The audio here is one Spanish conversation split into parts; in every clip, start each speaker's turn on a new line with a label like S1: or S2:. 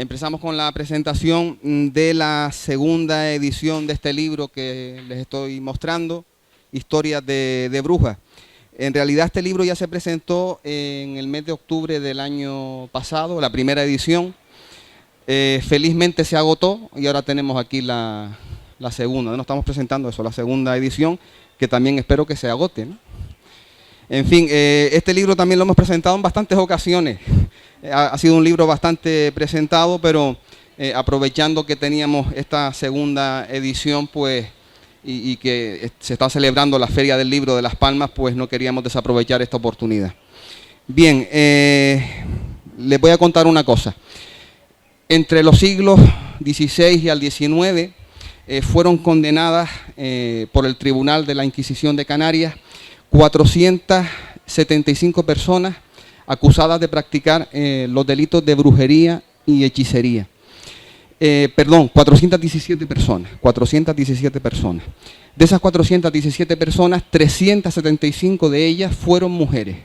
S1: Empezamos con la presentación de la segunda edición de este libro que les estoy mostrando, Historias de Brujas. En realidad este libro ya se presentó en el mes de octubre del año pasado, la primera edición. Felizmente se agotó y ahora tenemos aquí la segunda. No estamos presentando eso, la segunda edición, que también espero que se agote, ¿no? En fin, este libro también lo hemos presentado en bastantes ocasiones. Ha sido un libro bastante presentado, pero aprovechando que teníamos esta segunda edición, pues, y que se está celebrando la Feria del Libro de Las Palmas, pues no queríamos desaprovechar esta oportunidad. Bien, les voy a contar una cosa. Entre los siglos XVI y al XIX fueron condenadas por el Tribunal de la Inquisición de Canarias 475 personas acusadas de practicar los delitos de brujería y hechicería. 417 personas. De esas 417 personas, 375 de ellas fueron mujeres.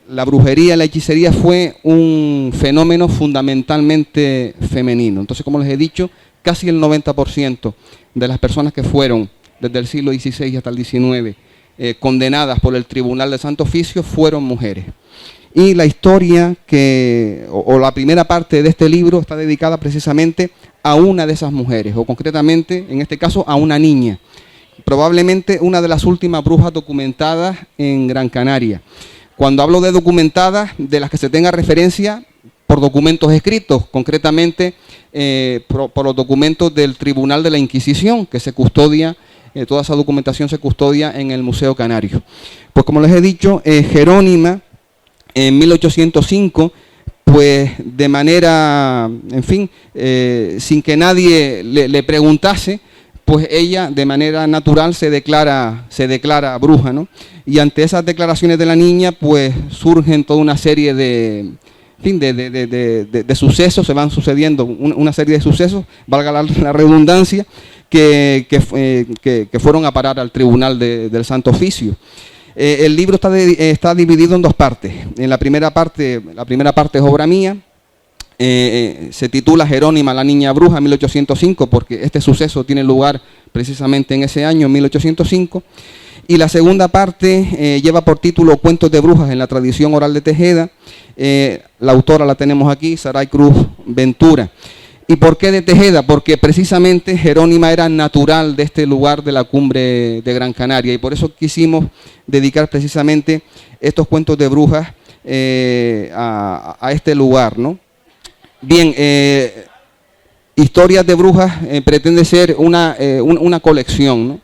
S1: La brujería y la hechicería fue un fenómeno fundamentalmente femenino. Entonces, como les he dicho, casi el 90% de las personas que fueron desde el siglo XVI hasta el XIX condenadas por el Tribunal de Santo Oficio fueron mujeres. Y la historia o la primera parte de este libro está dedicada precisamente a una de esas mujeres, o concretamente, en este caso, a una niña. Probablemente una de las últimas brujas documentadas en Gran Canaria. Cuando hablo de documentadas, de las que se tenga referencia por documentos escritos, concretamente por los documentos del Tribunal de la Inquisición, que se custodia. Toda esa documentación se custodia en el Museo Canario. Pues como les he dicho, Jerónima, en 1805, pues de manera, en fin, sin que nadie le preguntase, pues ella de manera natural se declara bruja, ¿no? Y ante esas declaraciones de la niña, pues surgen toda una serie de sucesos, se van sucediendo una serie de sucesos, valga la redundancia, que fueron a parar al Tribunal del Santo Oficio. El libro está dividido en dos partes. En la primera parte es obra mía. Se titula Jerónima, la niña bruja, 1805, porque este suceso tiene lugar precisamente en ese año, 1805. Y la segunda parte lleva por título Cuentos de brujas en la tradición oral de Tejeda. La autora la tenemos aquí, Saray Cruz Ventura. ¿Y por qué de Tejeda? Porque precisamente Jerónima era natural de este lugar de la cumbre de Gran Canaria, y por eso quisimos dedicar precisamente estos cuentos de brujas a este lugar, ¿no? Bien, Historias de Brujas pretende ser una colección, ¿no?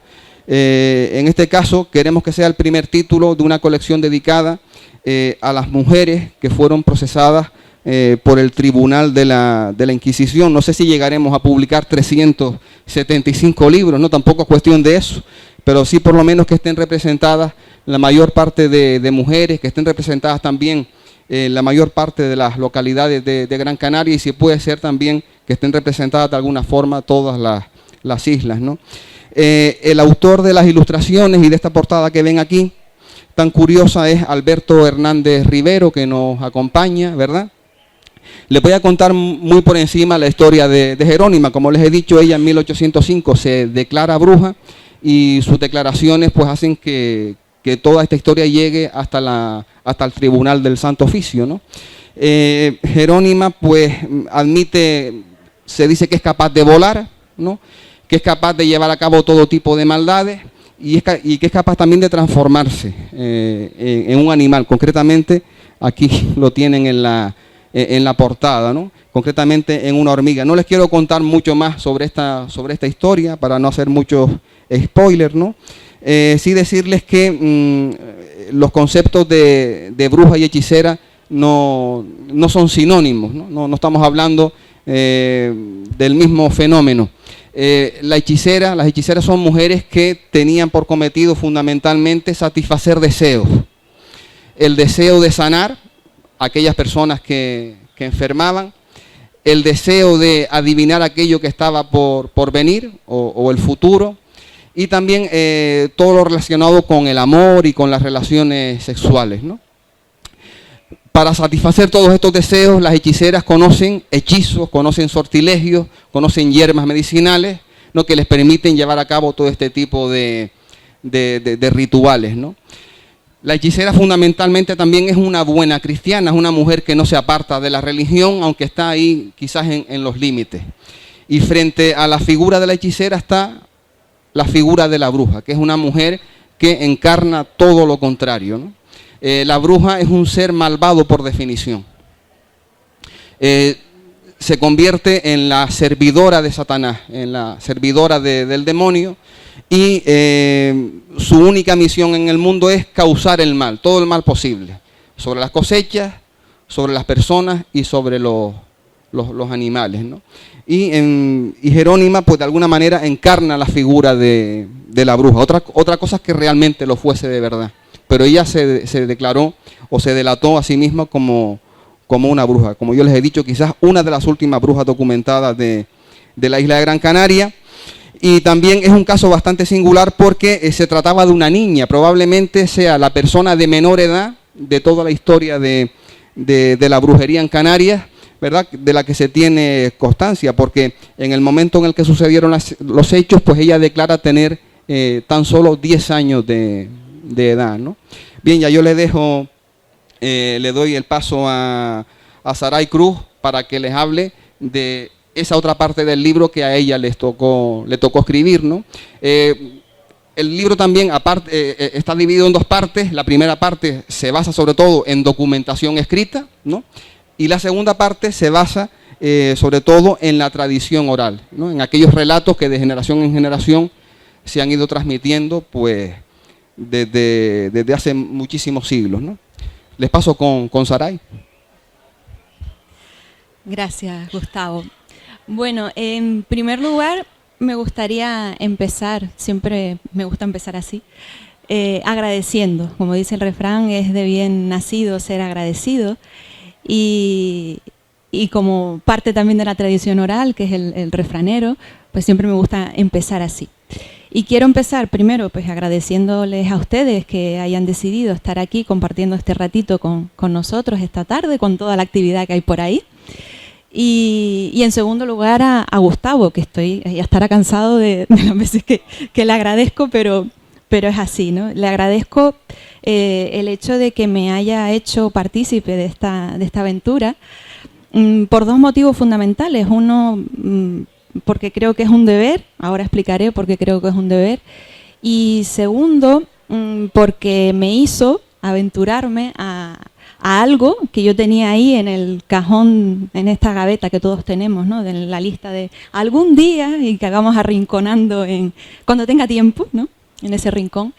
S1: En este caso queremos que sea el primer título de una colección dedicada a las mujeres que fueron procesadas por el Tribunal de la Inquisición. No sé si llegaremos a publicar 375 libros, no, tampoco es cuestión de eso, pero sí por lo menos que estén representadas la mayor parte de mujeres, que estén representadas también la mayor parte de las localidades de Gran Canaria, y si puede ser también que estén representadas de alguna forma todas las islas, ¿no? El autor de las ilustraciones y de esta portada que ven aquí, tan curiosa, es Alberto Hernández Rivero, que nos acompaña, ¿verdad? Les voy a contar muy por encima la historia de Jerónima. Como les he dicho, ella en 1805 se declara bruja, y sus declaraciones pues hacen que toda esta historia llegue hasta el Tribunal del Santo Oficio, ¿no? Jerónima pues admite, se dice que es capaz de volar, ¿no? Que es capaz de llevar a cabo todo tipo de maldades, y que es capaz también de transformarse en un animal. Concretamente, aquí lo tienen en la portada, ¿no? Concretamente en una hormiga. No les quiero contar mucho más sobre esta historia para no hacer muchos spoilers, ¿no? Sí decirles que los conceptos de bruja y hechicera no son sinónimos, ¿no? No estamos hablando del mismo fenómeno. Las hechiceras son mujeres que tenían por cometido fundamentalmente satisfacer deseos. El deseo de sanar a aquellas personas que enfermaban, el deseo de adivinar aquello que estaba por venir o el futuro, y también todo lo relacionado con el amor y con las relaciones sexuales, ¿no? Para satisfacer todos estos deseos, las hechiceras conocen hechizos, conocen sortilegios, conocen hierbas medicinales, ¿no?, que les permiten llevar a cabo todo este tipo de rituales, ¿no? La hechicera fundamentalmente también es una buena cristiana, es una mujer que no se aparta de la religión, aunque está ahí quizás en los límites. Y frente a la figura de la hechicera está la figura de la bruja, que es una mujer que encarna todo lo contrario, ¿no? La bruja es un ser malvado por definición. Se convierte en la servidora de Satanás, en la servidora del demonio, y su única misión en el mundo es causar el mal, todo el mal posible, sobre las cosechas, sobre las personas y sobre los animales, ¿no? Y Jerónima, pues de alguna manera encarna la figura de la bruja. Otra cosa es que realmente lo fuese de verdad, pero ella se declaró o se delató a sí misma como una bruja. Como yo les he dicho, quizás una de las últimas brujas documentadas de la isla de Gran Canaria. Y también es un caso bastante singular porque se trataba de una niña, probablemente sea la persona de menor edad de toda la historia de la brujería en Canarias, ¿verdad?, de la que se tiene constancia, porque en el momento en el que sucedieron los hechos, pues ella declara tener tan solo 10 años de edad, ¿no? Bien, ya yo le dejo, le doy el paso a Saray Cruz para que les hable de esa otra parte del libro que a ella le tocó escribir, ¿no? El libro también aparte, está dividido en dos partes. La primera parte se basa sobre todo en documentación escrita, ¿no? Y la segunda parte se basa sobre todo en la tradición oral, ¿no?, en aquellos relatos que de generación en generación se han ido transmitiendo pues desde hace muchísimos siglos, ¿no? Les paso con Saray.
S2: Gracias, Gustavo. Bueno, en primer lugar me gustaría empezar, siempre me gusta empezar así, agradeciendo. Como dice el refrán, es de bien nacido ser agradecido. Y como parte también de la tradición oral, que es el refranero, pues siempre me gusta empezar así. Y quiero empezar primero pues agradeciéndoles a ustedes que hayan decidido estar aquí compartiendo este ratito con nosotros esta tarde, con toda la actividad que hay por ahí. Y en segundo lugar a Gustavo, que ya estará cansado de las veces que le agradezco, pero es así, ¿no? Le agradezco el hecho de que me haya hecho partícipe de esta aventura por dos motivos fundamentales. Uno, porque creo que es un deber, ahora explicaré por qué creo que es un deber. Y segundo, porque me hizo aventurarme a algo que yo tenía ahí en el cajón, en esta gaveta que todos tenemos, ¿no?, de la lista de algún día, y que hagamos arrinconando cuando tenga tiempo, ¿no?, en ese rincón.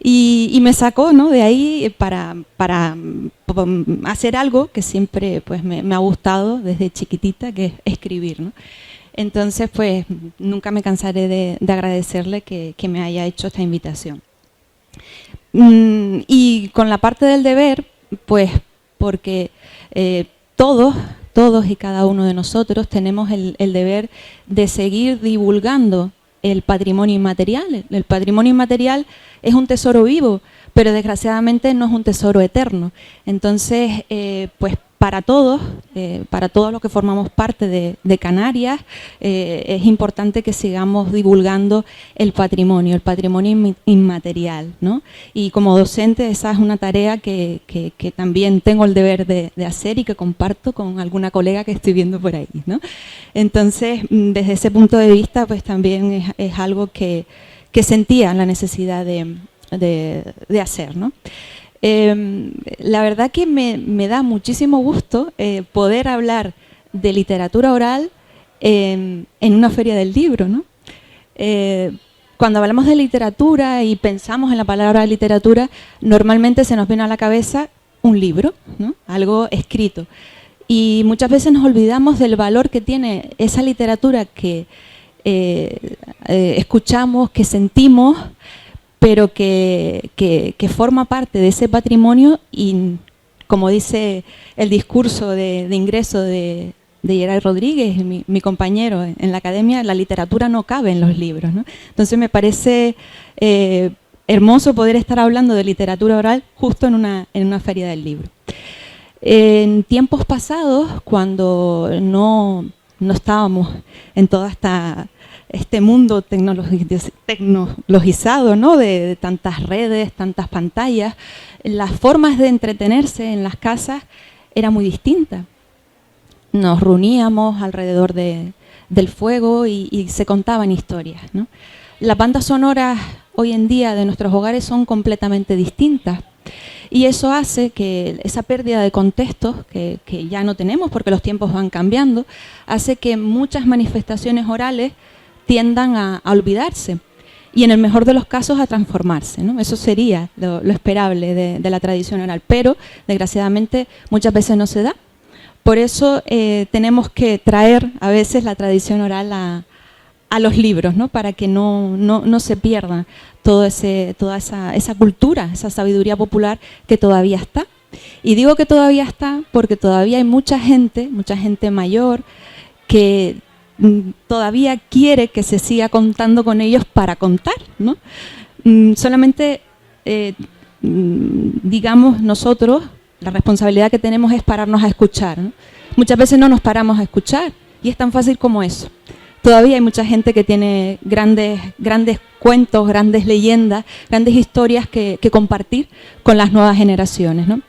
S2: Y me sacó, ¿no?, de ahí para hacer algo que siempre pues me ha gustado desde chiquitita, que es escribir, ¿no? Entonces, pues nunca me cansaré de agradecerle que me haya hecho esta invitación. Y con la parte del deber, pues porque todos y cada uno de nosotros tenemos el deber de seguir divulgando el patrimonio inmaterial. El patrimonio inmaterial es un tesoro vivo, pero desgraciadamente no es un tesoro eterno. Entonces, pues para todos los que formamos parte de Canarias, es importante que sigamos divulgando el patrimonio inmaterial, ¿no? Y como docente esa es una tarea que también tengo el deber de hacer y que comparto con alguna colega que estoy viendo por ahí, ¿no? Entonces, desde ese punto de vista, pues también es algo que sentía la necesidad de hacer, ¿no? La verdad que me da muchísimo gusto poder hablar de literatura oral en una feria del libro, ¿no? Cuando hablamos de literatura y pensamos en la palabra literatura, normalmente se nos viene a la cabeza un libro, ¿no?, algo escrito. Y muchas veces nos olvidamos del valor que tiene esa literatura que escuchamos, que sentimos, pero que forma parte de ese patrimonio. Y como dice el discurso de ingreso de Geray Rodríguez, mi compañero en la academia, la literatura no cabe en los libros, ¿no? Entonces me parece hermoso poder estar hablando de literatura oral justo en una feria del libro. En tiempos pasados, cuando no estábamos en todo este mundo tecnologizado, ¿no? de tantas redes, tantas pantallas, las formas de entretenerse en las casas era muy distinta. Nos reuníamos alrededor del fuego y se contaban historias, ¿no? Las bandas sonoras hoy en día de nuestros hogares son completamente distintas. Y eso hace que esa pérdida de contextos, que ya no tenemos porque los tiempos van cambiando, hace que muchas manifestaciones orales tiendan a olvidarse y en el mejor de los casos a transformarse, ¿no? Eso sería lo esperable de la tradición oral, pero desgraciadamente muchas veces no se da. Por eso tenemos que traer a veces la tradición oral a los libros, ¿no? Para que no se pierda toda esa cultura, esa sabiduría popular que todavía está. Y digo que todavía está porque todavía hay mucha gente mayor que todavía quiere que se siga contando con ellos para contar, ¿no? Solamente, digamos, nosotros, la responsabilidad que tenemos es pararnos a escuchar, ¿no? Muchas veces no nos paramos a escuchar y es tan fácil como eso. Todavía hay mucha gente que tiene grandes cuentos, grandes leyendas, grandes historias que compartir con las nuevas generaciones, ¿no?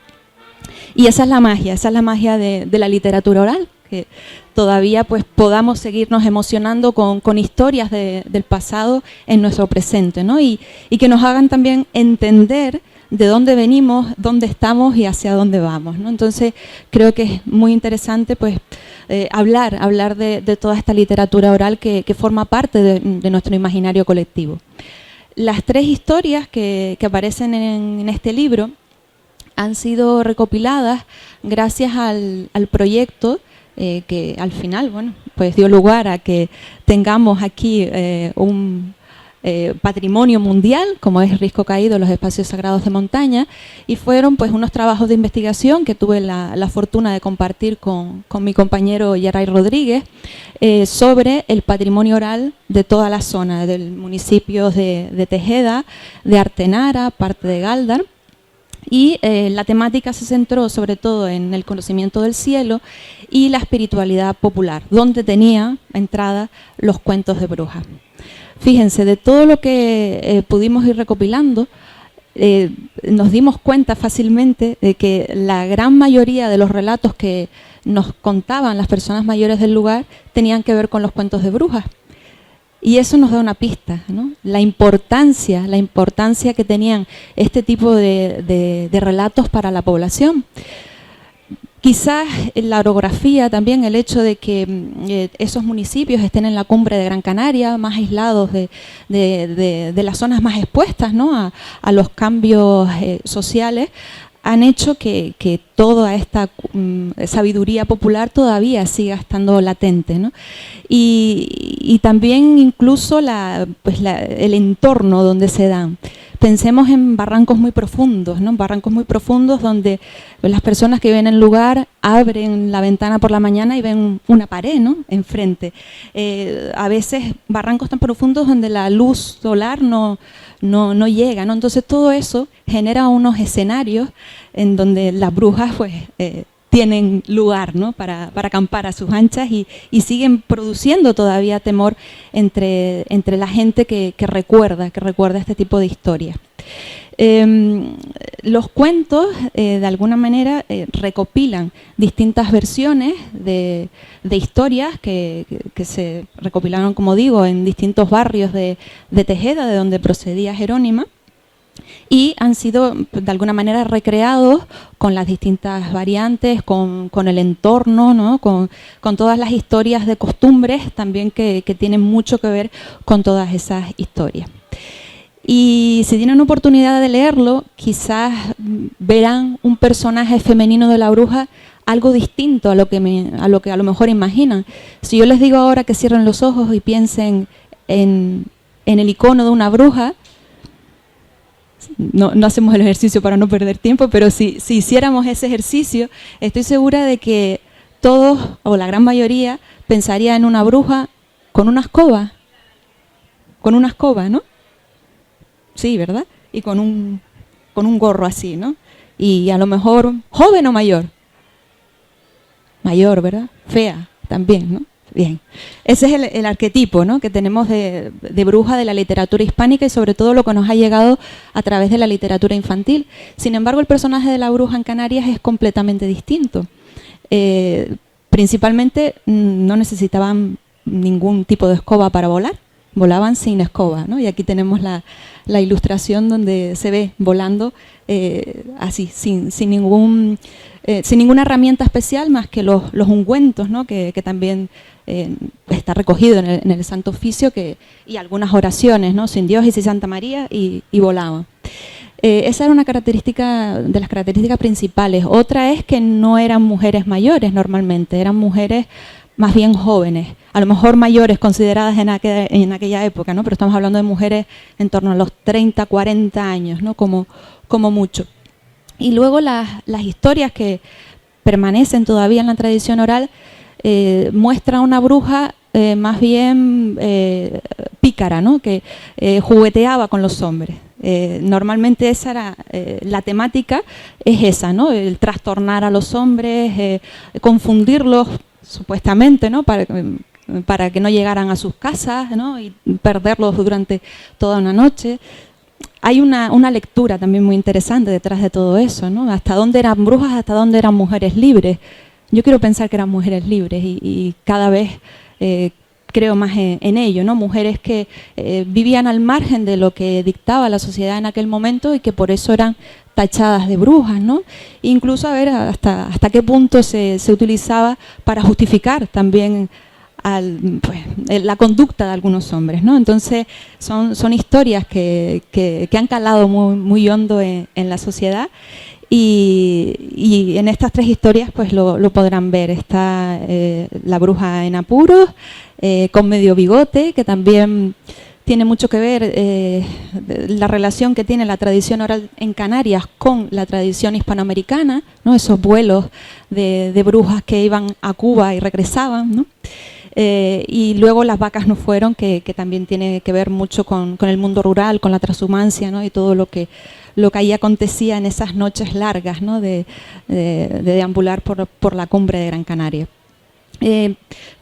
S2: Y esa es la magia de la literatura oral, que todavía pues podamos seguirnos emocionando con historias del pasado en nuestro presente, ¿no? Y que nos hagan también entender de dónde venimos, dónde estamos y hacia dónde vamos, ¿no? Entonces creo que es muy interesante pues hablar de toda esta literatura oral que forma parte de nuestro imaginario colectivo. Las 3 historias que aparecen en este libro han sido recopiladas gracias al proyecto que al final, bueno, pues dio lugar a que tengamos aquí un patrimonio mundial, como es Risco Caído, los espacios sagrados de montaña, y fueron pues unos trabajos de investigación que tuve la fortuna de compartir con mi compañero Yeray Rodríguez sobre el patrimonio oral de toda la zona, del municipio de Tejeda, de Artenara, parte de Gáldar, y la temática se centró sobre todo en el conocimiento del cielo y la espiritualidad popular, donde tenía entrada los cuentos de brujas. Fíjense, de todo lo que pudimos ir recopilando, nos dimos cuenta fácilmente de que la gran mayoría de los relatos que nos contaban las personas mayores del lugar tenían que ver con los cuentos de brujas. Y eso nos da una pista, ¿no? La importancia que tenían este tipo de relatos para la población. Quizás la orografía también, el hecho de que esos municipios estén en la cumbre de Gran Canaria, más aislados de las zonas más expuestas, ¿no? a los cambios sociales, han hecho que toda esta sabiduría popular todavía siga estando latente, ¿no? Y también incluso el entorno donde se dan. Pensemos en barrancos muy profundos, ¿no? Barrancos muy profundos donde las personas que viven en el lugar abren la ventana por la mañana y ven una pared, ¿no? Enfrente. A veces barrancos tan profundos donde la luz solar no llega, ¿no? Entonces todo eso genera unos escenarios en donde las brujas pues tienen lugar, ¿no? para acampar a sus anchas y siguen produciendo todavía temor entre la gente que recuerda este tipo de historias. Los cuentos, de alguna manera, recopilan distintas versiones de historias que se recopilaron, como digo, en distintos barrios de Tejeda, de donde procedía Jerónima, y han sido de alguna manera recreados con las distintas variantes, con el entorno, ¿no? con todas las historias de costumbres también que tienen mucho que ver con todas esas historias. Y si tienen oportunidad de leerlo, quizás verán un personaje femenino de la bruja algo distinto a lo que a lo mejor imaginan. Si yo les digo ahora que cierren los ojos y piensen en el icono de una bruja, no hacemos el ejercicio para no perder tiempo, pero si hiciéramos ese ejercicio, estoy segura de que todos, o la gran mayoría, pensaría en una bruja con una escoba, ¿no? Sí, ¿verdad? Y con un gorro así, ¿no? Y a lo mejor joven o mayor. mayor, ¿verdad? Fea también, ¿no? Bien. Ese es el arquetipo, ¿no?, que tenemos de bruja de la literatura hispánica y sobre todo lo que nos ha llegado a través de la literatura infantil. Sin embargo, el personaje de la bruja en Canarias es completamente distinto. Principalmente no necesitaban ningún tipo de escoba para volar, volaban sin escoba, ¿no? Y aquí tenemos la ilustración donde se ve volando así, sin ninguna herramienta especial más que los ungüentos, ¿no?, que también está recogido en el Santo Oficio, y algunas oraciones, ¿no?, sin Dios y sin Santa María, y volaban. Esa era una característica de las características principales. Otra es que no eran mujeres mayores normalmente, eran mujeres más bien jóvenes, a lo mejor mayores consideradas en aquella época, ¿no?, pero estamos hablando de mujeres en torno a los 30, 40 años, ¿no?, como mucho. Y luego las historias que permanecen todavía en la tradición oral muestran una bruja más bien pícara, ¿no?, que jugueteaba con los hombres. Normalmente esa era la temática, es esa, ¿no?, el trastornar a los hombres, confundirlos supuestamente, ¿no?, para que no llegaran a sus casas, ¿no?, y perderlos durante toda una noche. Hay una lectura también muy interesante detrás de todo eso, ¿no?, hasta dónde eran brujas, hasta dónde eran mujeres libres. Yo quiero pensar que eran mujeres libres y cada vez creo más en ello, ¿no?, mujeres que vivían al margen de lo que dictaba la sociedad en aquel momento y que por eso eran tachadas de brujas, ¿no? Incluso a ver hasta qué punto se utilizaba para justificar también la conducta de algunos hombres, ¿no? Entonces son historias que han calado muy, muy hondo en la sociedad. Y en estas tres historias pues lo podrán ver. Está la bruja en apuros, con medio bigote, que también tiene mucho que ver la relación que tiene la tradición oral en Canarias con la tradición hispanoamericana, ¿no?, esos vuelos de brujas que iban a Cuba y regresaban, ¿no? Y luego Las vacas no fueron, que también tiene que ver mucho con el mundo rural, con la transhumancia, ¿no?, y todo lo que ahí acontecía en esas noches largas, ¿no?, de deambular por la cumbre de Gran Canaria.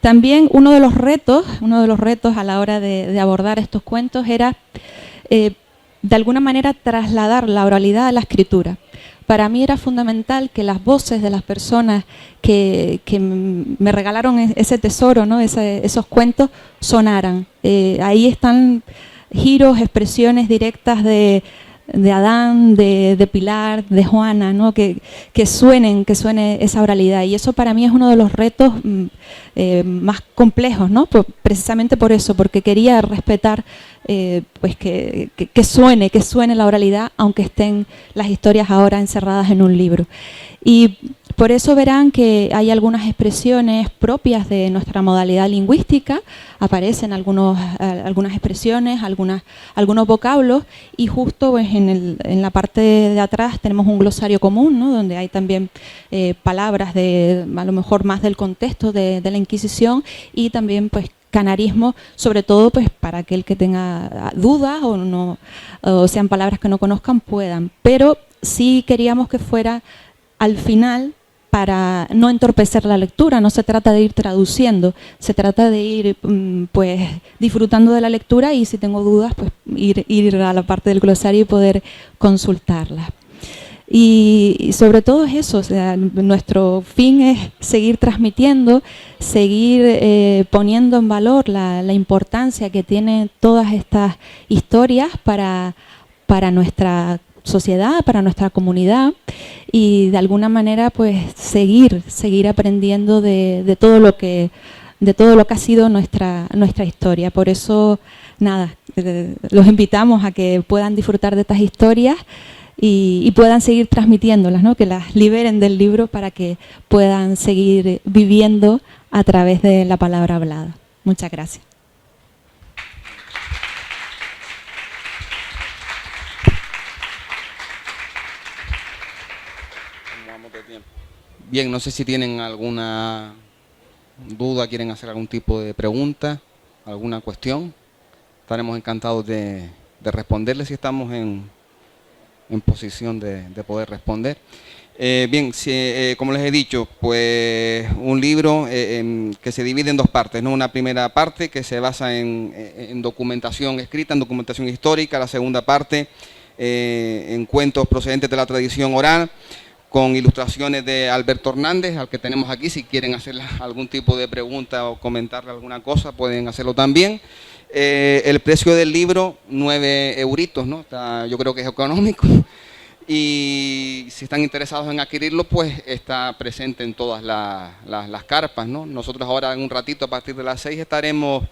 S2: También uno de los retos a la hora de abordar estos cuentos era de alguna manera trasladar la oralidad a la escritura. Para mí era fundamental que las voces de las personas que me regalaron ese tesoro, ¿no?, esos cuentos, sonaran. Ahí están giros, expresiones directas de Adán, de Pilar, de Juana, ¿no?, que suene esa oralidad. Y eso para mí es uno de los retos más complejos, ¿no?, precisamente por eso, porque quería respetar pues que suene la oralidad, aunque estén las historias ahora encerradas en un libro. Y por eso verán que hay algunas expresiones propias de nuestra modalidad lingüística, aparecen algunas expresiones, algunos vocablos, y justo pues, en la parte de atrás tenemos un glosario común, ¿no?, donde hay también palabras a lo mejor más del contexto de la Inquisición, y también pues canarismo, sobre todo pues para aquel que tenga dudas o sean palabras que no conozcan, puedan. Pero sí queríamos que fuera al final, para no entorpecer la lectura. No se trata de ir traduciendo, se trata de ir pues disfrutando de la lectura, y si tengo dudas pues ir a la parte del glosario y poder consultarla. Y sobre todo es eso, o sea, nuestro fin es seguir transmitiendo, seguir poniendo en valor la importancia que tienen todas estas historias para nuestra sociedad, para nuestra comunidad, y de alguna manera pues seguir aprendiendo de todo lo que ha sido nuestra historia. Por eso, nada, los invitamos a que puedan disfrutar de estas historias y puedan seguir transmitiéndolas, ¿no?, que las liberen del libro para que puedan seguir viviendo a través de la palabra hablada. Muchas gracias.
S1: Bien, no sé si tienen alguna duda, quieren hacer algún tipo de pregunta, alguna cuestión. Estaremos encantados de responderles si estamos en posición de poder responder. Bien, como les he dicho, pues un libro que se divide en dos partes, ¿no? Una primera parte que se basa en documentación escrita, en documentación histórica, la segunda parte en cuentos procedentes de la tradición oral, con ilustraciones de Alberto Hernández, al que tenemos aquí. Si quieren hacerle algún tipo de pregunta o comentarle alguna cosa, pueden hacerlo también. El precio del libro, 9 euritos, ¿no? Yo creo que es económico. Y si están interesados en adquirirlo, pues está presente en todas las carpas, ¿no? Nosotros ahora en un ratito, a partir de las 6, estaremos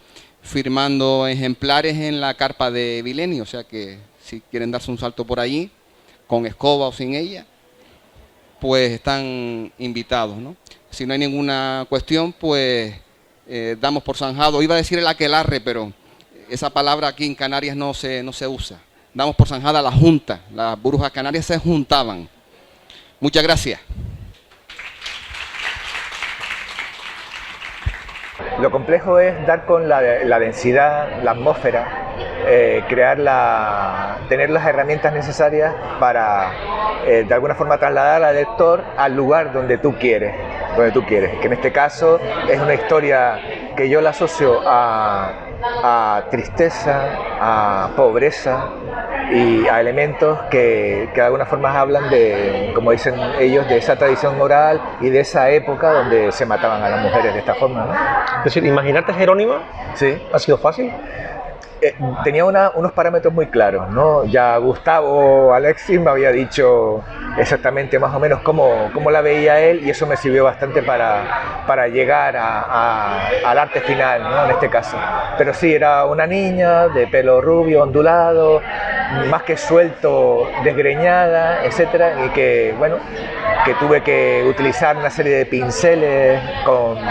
S1: firmando ejemplares en la carpa de Vileni, o sea que si quieren darse un salto por allí, con escoba o sin ella, pues están invitados, ¿no? Si no hay ninguna cuestión, pues damos por zanjado. Iba a decir el aquelarre, pero esa palabra aquí en Canarias no se usa. Damos por zanjada la junta. Las brujas canarias se juntaban. Muchas gracias.
S3: Lo complejo es dar con la densidad, la atmósfera, tener las herramientas necesarias para de alguna forma trasladar al lector al lugar donde tú quieres, que en este caso es una historia que yo la asocio a tristeza, a pobreza y a elementos que de alguna forma hablan de, como dicen ellos, de esa tradición oral y de esa época donde se mataban a las mujeres de esta forma, ¿no?
S4: Es decir, imaginarte Jerónima,
S3: sí,
S4: ¿ha sido fácil?
S3: Tenía unos parámetros muy claros, ¿no? Ya Gustavo Alexis me había dicho exactamente más o menos cómo la veía él, y eso me sirvió bastante para llegar al arte final, ¿no? En este caso. Pero sí, era una niña de pelo rubio, ondulado, más que suelto, desgreñada, etcétera, y que, bueno, que tuve que utilizar una serie de pinceles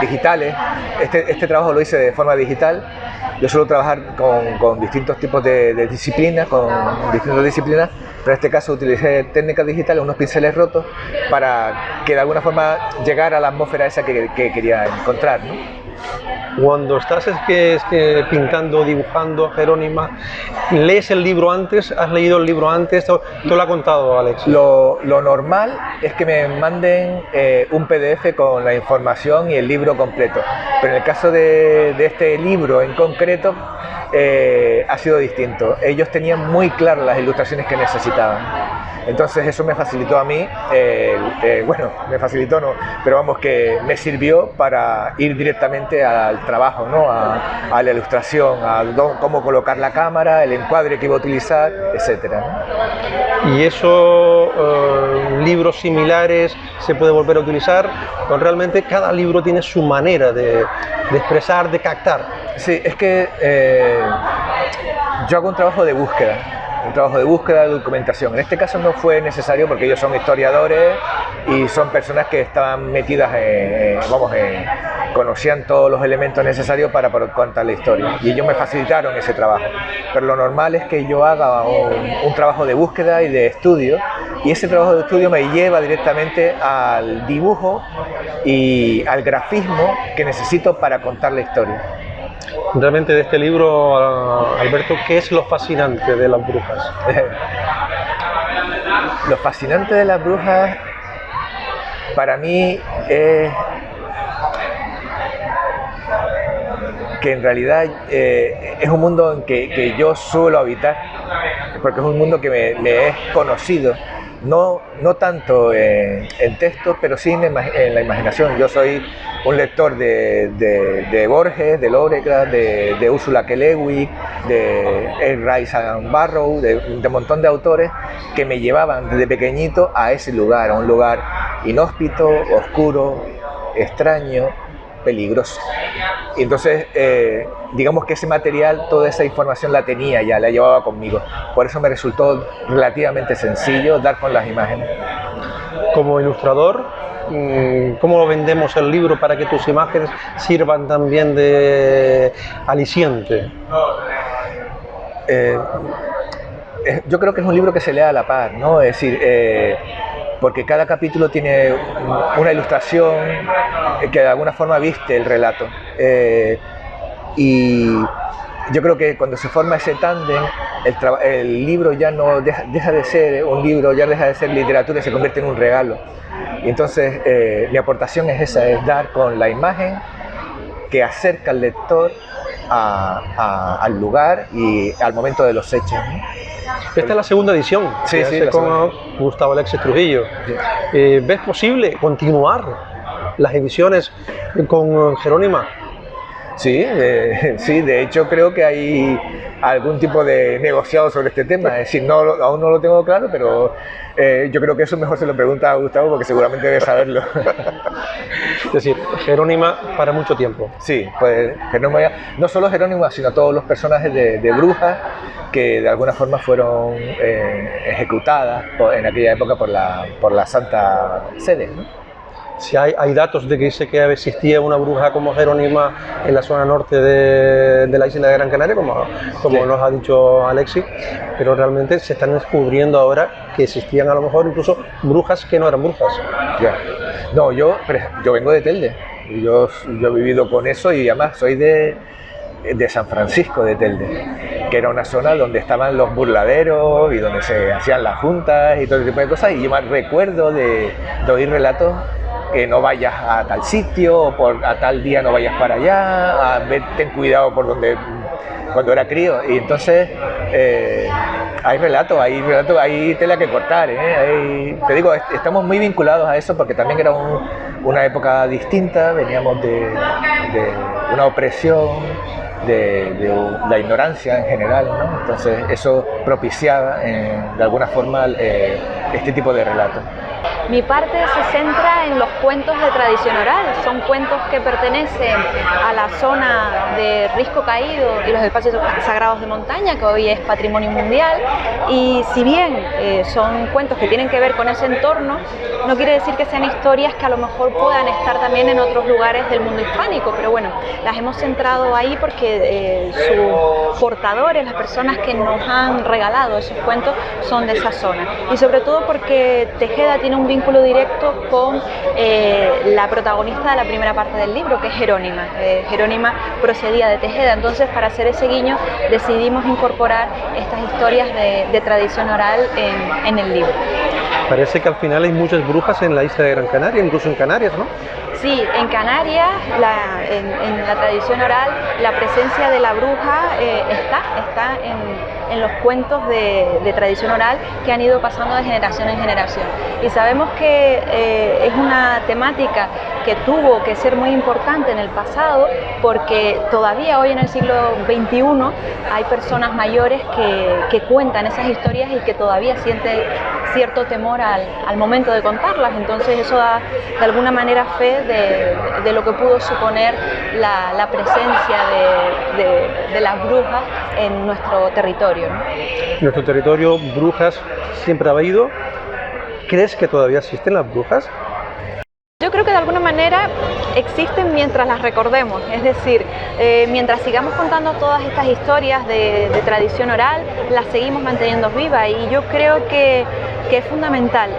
S3: digitales. Este trabajo lo hice de forma digital. Yo suelo trabajar con distintos tipos de disciplinas, pero en este caso utilicé técnicas digitales, unos pinceles rotos, para que de alguna forma llegara a la atmósfera esa que quería encontrar, ¿no?
S4: Cuando estás pintando, dibujando Jerónima, ¿lees el libro antes? ¿Has leído el libro antes? ¿Te lo ha contado Alex?
S3: Lo normal es que me manden un PDF con la información y el libro completo, pero en el caso de este libro en concreto ha sido distinto. Ellos tenían muy claras las ilustraciones que necesitaban. Entonces eso me facilitó a mí, bueno, me facilitó no, pero vamos, que me sirvió para ir directamente al trabajo, ¿no? A la ilustración, cómo colocar la cámara, el encuadre que iba a utilizar, etcétera, ¿no?
S4: ¿Y esos libros similares se puede volver a utilizar? Pues realmente cada libro tiene su manera de expresar, de captar.
S3: Sí, es que yo hago un trabajo de búsqueda, de documentación. En este caso no fue necesario porque ellos son historiadores y son personas que estaban metidas, conocían todos los elementos necesarios para contar la historia, y ellos me facilitaron ese trabajo. Pero lo normal es que yo haga un trabajo de búsqueda y de estudio, y ese trabajo de estudio me lleva directamente al dibujo y al grafismo que necesito para contar la historia.
S4: Realmente de este libro, Alberto, ¿qué es lo fascinante de las brujas?
S3: Lo fascinante de las brujas para mí es que en realidad es un mundo en que yo suelo habitar, porque es un mundo que me es conocido, no tanto en textos, pero sí en la imaginación. Yo soy un lector de Borges, de Lovecraft, de Ursula K. Le Guin, de Edgar Rice Burroughs, de un montón de autores que me llevaban desde pequeñito a ese lugar, a un lugar inhóspito, oscuro, extraño, peligroso. Y entonces, digamos que ese material, toda esa información la tenía ya, la llevaba conmigo. Por eso me resultó relativamente sencillo dar con las imágenes.
S4: Como ilustrador, ¿cómo vendemos el libro para que tus imágenes sirvan también de aliciente?
S3: Yo creo que es un libro que se lee a la par, ¿no? Es decir, porque cada capítulo tiene una ilustración que de alguna forma viste el relato. Y yo creo que cuando se forma ese tándem, el libro ya no deja de ser un libro, ya deja de ser literatura y se convierte en un regalo. Y entonces mi aportación es esa, es dar con la imagen que acerca al lector al lugar y al momento de los hechos, ¿no?
S4: Esta es la segunda edición,
S3: sí,
S4: con Gustavo Alexis Trujillo.
S3: Sí.
S4: ¿Ves posible continuar las ediciones con Jerónima?
S3: Sí, sí, de hecho creo que hay algún tipo de negociado sobre este tema, es decir, aún no lo tengo claro, pero yo creo que eso mejor se lo pregunta a Gustavo porque seguramente debe saberlo.
S4: Es decir, Jerónima para mucho tiempo.
S3: Sí, pues Jerónima, no solo Jerónima, sino todos los personajes de Brujas que de alguna forma fueron ejecutadas en aquella época por la Santa Sede, ¿no?
S4: Si hay datos de que dice que existía una bruja como Jerónima en la zona norte de la isla de Gran Canaria, como sí, nos ha dicho Alexis, pero realmente se están descubriendo ahora que existían a lo mejor incluso brujas que no eran brujas.
S3: Ya. No, yo vengo de Telde, y yo he vivido con eso y además soy de San Francisco de Telde, que era una zona donde estaban los burladeros y donde se hacían las juntas y todo ese tipo de cosas, y yo me recuerdo de oír relatos que no vayas a tal sitio, o a tal día no vayas para allá, ten cuidado por donde, cuando era crío, y entonces hay relatos, hay tela que cortar, te digo, estamos muy vinculados a eso porque también era una época distinta, veníamos de una opresión, de la ignorancia en general, ¿no? Entonces eso propiciaba de alguna forma este tipo de relatos.
S5: Mi parte se centra en los cuentos de tradición oral, son cuentos que pertenecen a la zona de Risco Caído y los espacios sagrados de montaña, que hoy es patrimonio mundial, y si bien son cuentos que tienen que ver con ese entorno, no quiere decir que sean historias que a lo mejor puedan estar también en otros lugares del mundo hispánico, pero bueno, las hemos centrado ahí porque sus portadores, las personas que nos han regalado esos cuentos, son de esa zona, y sobre todo porque Tejeda tiene un vínculo directo con la protagonista de la primera parte del libro, que es Jerónima. Jerónima procedía de Tejeda, entonces para hacer ese guiño decidimos incorporar estas historias de tradición oral en el libro.
S4: Parece que al final hay muchas brujas en la isla de Gran Canaria, incluso en Canarias, ¿no?
S5: Sí, en Canarias, en la tradición oral, la presencia de la bruja está en los cuentos de tradición oral que han ido pasando de generación en generación. Y sabemos que es una temática que tuvo que ser muy importante en el pasado porque todavía hoy en el siglo XXI hay personas mayores que cuentan esas historias y que todavía sienten cierto temor al momento de contarlas. Entonces eso da de alguna manera fe de lo que pudo suponer la presencia de las brujas en nuestro territorio, ¿no?
S4: En nuestro territorio, brujas siempre ha habido. ¿Crees que todavía existen las brujas?
S5: Yo creo que de alguna manera existen mientras las recordemos, es decir, mientras sigamos contando todas estas historias de tradición oral, las seguimos manteniendo vivas, y yo creo que es fundamental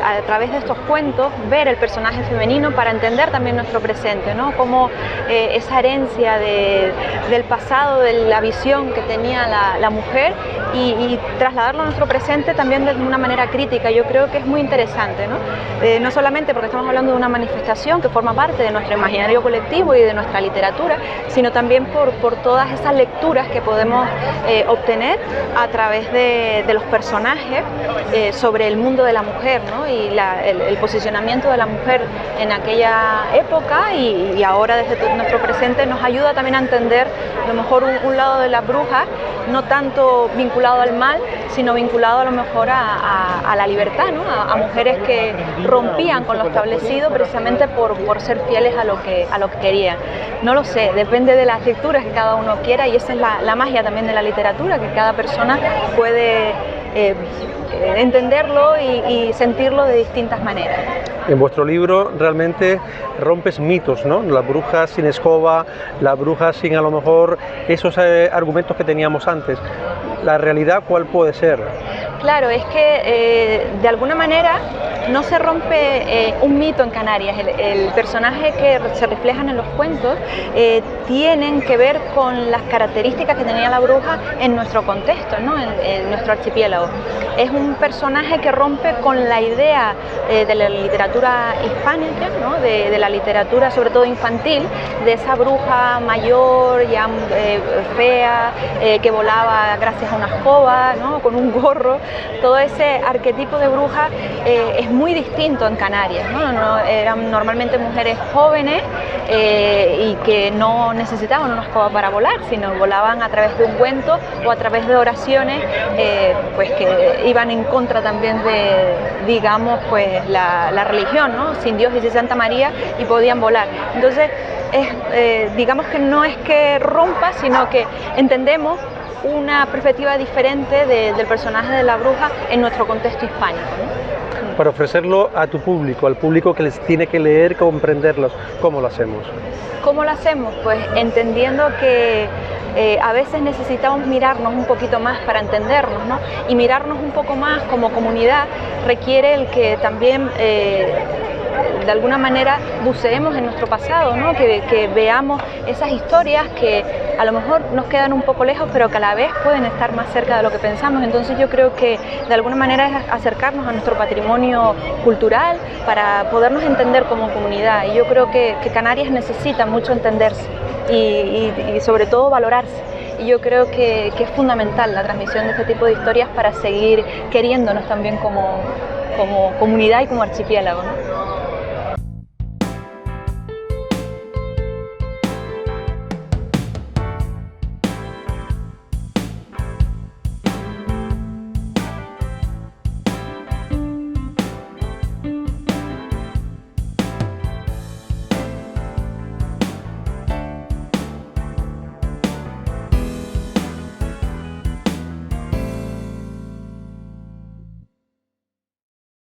S5: a través de estos cuentos ver el personaje femenino para entender también nuestro presente, ¿no? Como esa herencia del pasado, de la visión que tenía la mujer y trasladarlo a nuestro presente también de una manera crítica. Yo creo que es muy interesante, ¿no? No solamente porque estamos hablando de una manifestación que forma parte de nuestro imaginario colectivo y de nuestra literatura, sino también por todas esas lecturas que podemos obtener a través de los personajes sobre el mundo de la mujer, ¿no? Y el posicionamiento de la mujer en aquella época y ahora desde nuestro presente nos ayuda también a entender a lo mejor un lado de las brujas, no tanto vinculado al mal, sino vinculado a lo mejor a la libertad, ¿no? A mujeres que rompían con lo establecido precisamente por ser fieles a lo que querían. No lo sé, depende de las lecturas que cada uno quiera, y esa es la magia también de la literatura, que cada persona puede entenderlo y sentirlo de distintas maneras.
S4: En vuestro libro realmente rompes mitos, ¿no? La bruja sin escoba, la bruja sin a lo mejor esos argumentos que teníamos antes. ¿La realidad cuál puede ser?
S5: Claro, es que de alguna manera no se rompe un mito en Canarias. El personaje que se reflejan en los cuentos tienen que ver con las características que tenía la bruja en nuestro contexto, ¿no? En nuestro archipiélago. Es un personaje que rompe con la idea de la literatura hispánica, ¿no? De la literatura sobre todo infantil, de esa bruja mayor, ya fea, que volaba gracias a una escoba, ¿no? Con un gorro. Todo ese arquetipo de bruja es muy distinto en Canarias, ¿no? Eran normalmente mujeres jóvenes y que no necesitaban una escoba para volar, sino volaban a través de un cuento o a través de oraciones pues que iban en contra también de, digamos, pues la religión, ¿no? Sin Dios y sin Santa María, y podían volar. Entonces, digamos que no es que rompa, sino que entendemos una perspectiva diferente del personaje de la bruja en nuestro contexto hispánico, ¿no?
S4: Para ofrecerlo a tu público, al público que les tiene que leer, comprenderlos, ¿cómo lo hacemos?
S5: ¿Cómo lo hacemos? Pues entendiendo que a veces necesitamos mirarnos un poquito más para entendernos, ¿no? Y mirarnos un poco más como comunidad requiere el que también de alguna manera buceemos en nuestro pasado, ¿no? Que veamos esas historias que a lo mejor nos quedan un poco lejos, pero que a la vez pueden estar más cerca de lo que pensamos. Entonces yo creo que de alguna manera es acercarnos a nuestro patrimonio cultural para podernos entender como comunidad. Y yo creo que Canarias necesita mucho entenderse y sobre todo valorarse. Y yo creo que es fundamental la transmisión de este tipo de historias para seguir queriéndonos también como comunidad y como archipiélago, ¿no?